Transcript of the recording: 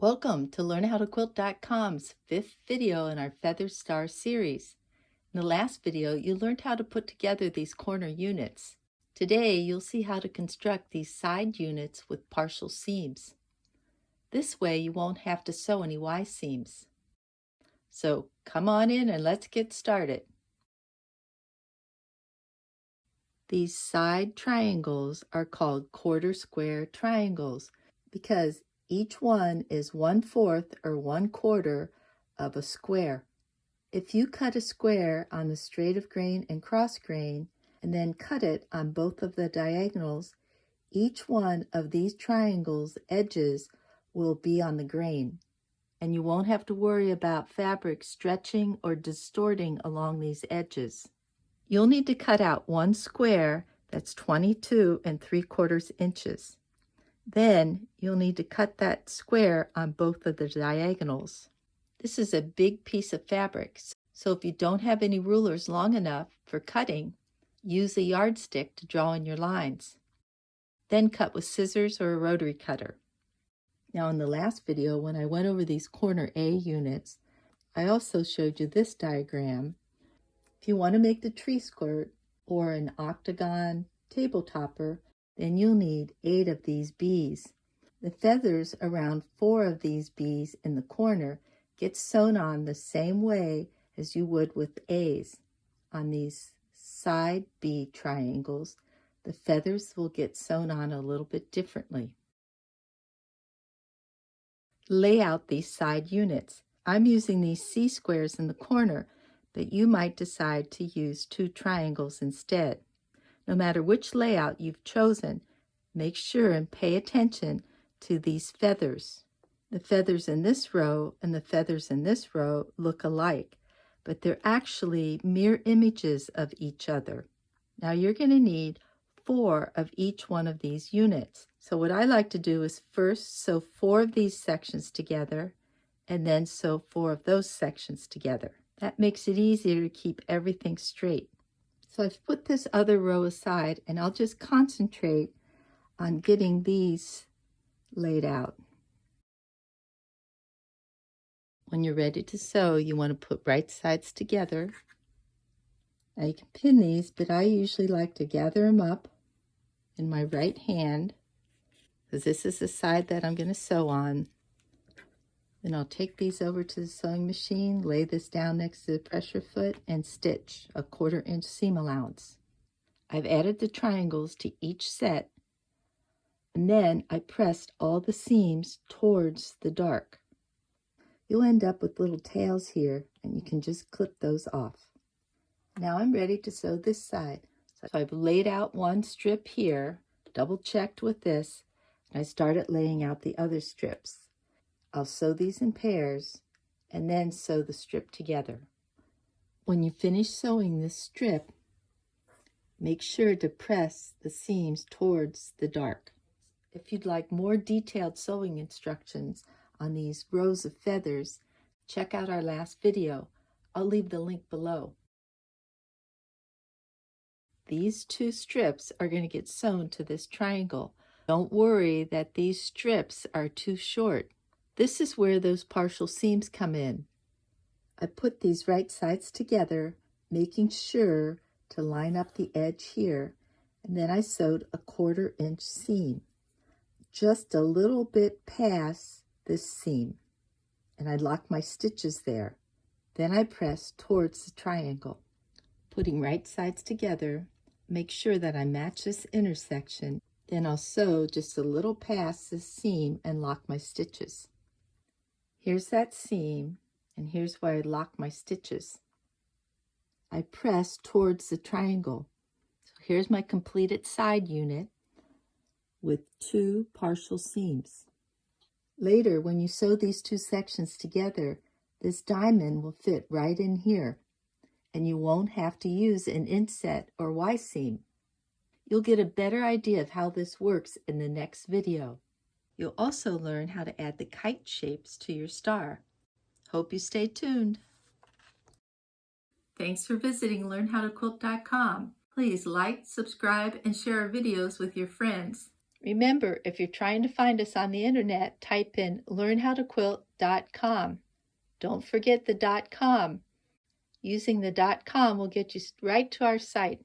Welcome to LearnHowToQuilt.com's 5th video in our Feather Star series. In the last video, you learned how to put together these corner units. Today, you'll see how to construct these side units with partial seams. This way, you won't have to sew any Y seams. So come on in and let's get started. These side triangles are called quarter square triangles because each one is 1/4 or 1/4 of a square. If you cut a square on the straight of grain and cross grain, and then cut it on both of the diagonals, each one of these triangles' edges will be on the grain, and you won't have to worry about fabric stretching or distorting along these edges. You'll need to cut out one square that's 22 3/4 inches. Then you'll need to cut that square on both of the diagonals. This is a big piece of fabric, so if you don't have any rulers long enough for cutting, use a yardstick to draw in your lines. Then cut with scissors or a rotary cutter. Now in the last video, when I went over these corner A units, I also showed you this diagram. If you want to make the tree skirt or an octagon table topper, then you'll need 8 of these B's. The feathers around 4 of these B's in the corner get sewn on the same way as you would with A's. On these side B triangles, the feathers will get sewn on a little bit differently. Lay out these side units. I'm using these C squares in the corner, but you might decide to use 2 triangles instead. No matter which layout you've chosen, make sure and pay attention to these feathers. The feathers in this row and the feathers in this row look alike, but they're actually mirror images of each other. Now you're going to need 4 of each one of these units. So what I like to do is first sew 4 of these sections together and then sew 4 of those sections together. That makes it easier to keep everything straight. So I've put this other row aside and I'll just concentrate on getting these laid out. When you're ready to sew, you want to put right sides together. Now you can pin these, but I usually like to gather them up in my right hand because this is the side that I'm going to sew on. Then I'll take these over to the sewing machine, lay this down next to the pressure foot, and stitch a 1/4 inch seam allowance. I've added the triangles to each set, and then I pressed all the seams towards the dark. You'll end up with little tails here, and you can just clip those off. Now I'm ready to sew this side. So I've laid out one strip here, double checked with this, and I started laying out the other strips. I'll sew these in pairs and then sew the strip together. When you finish sewing this strip, make sure to press the seams towards the dark. If you'd like more detailed sewing instructions on these rows of feathers, check out our last video. I'll leave the link below. These 2 strips are going to get sewn to this triangle. Don't worry that these strips are too short. This is where those partial seams come in. I put these right sides together, making sure to line up the edge here, and then I sewed a 1/4 inch seam, just a little bit past this seam, and I locked my stitches there. Then I pressed towards the triangle. Putting right sides together, make sure that I match this intersection, then I'll sew just a little past this seam and lock my stitches. Here's that seam, and here's where I lock my stitches. I press towards the triangle. So here's my completed side unit with 2 partial seams. Later, when you sew these 2 sections together, this diamond will fit right in here, and you won't have to use an inset or Y seam. You'll get a better idea of how this works in the next video. You'll also learn how to add the kite shapes to your star. Hope you stay tuned. Thanks for visiting LearnHowToQuilt.com. Please like, subscribe, and share our videos with your friends. Remember, if you're trying to find us on the internet, type in learnhowtoquilt.com. Don't forget the .com. Using the .com will get you right to our site.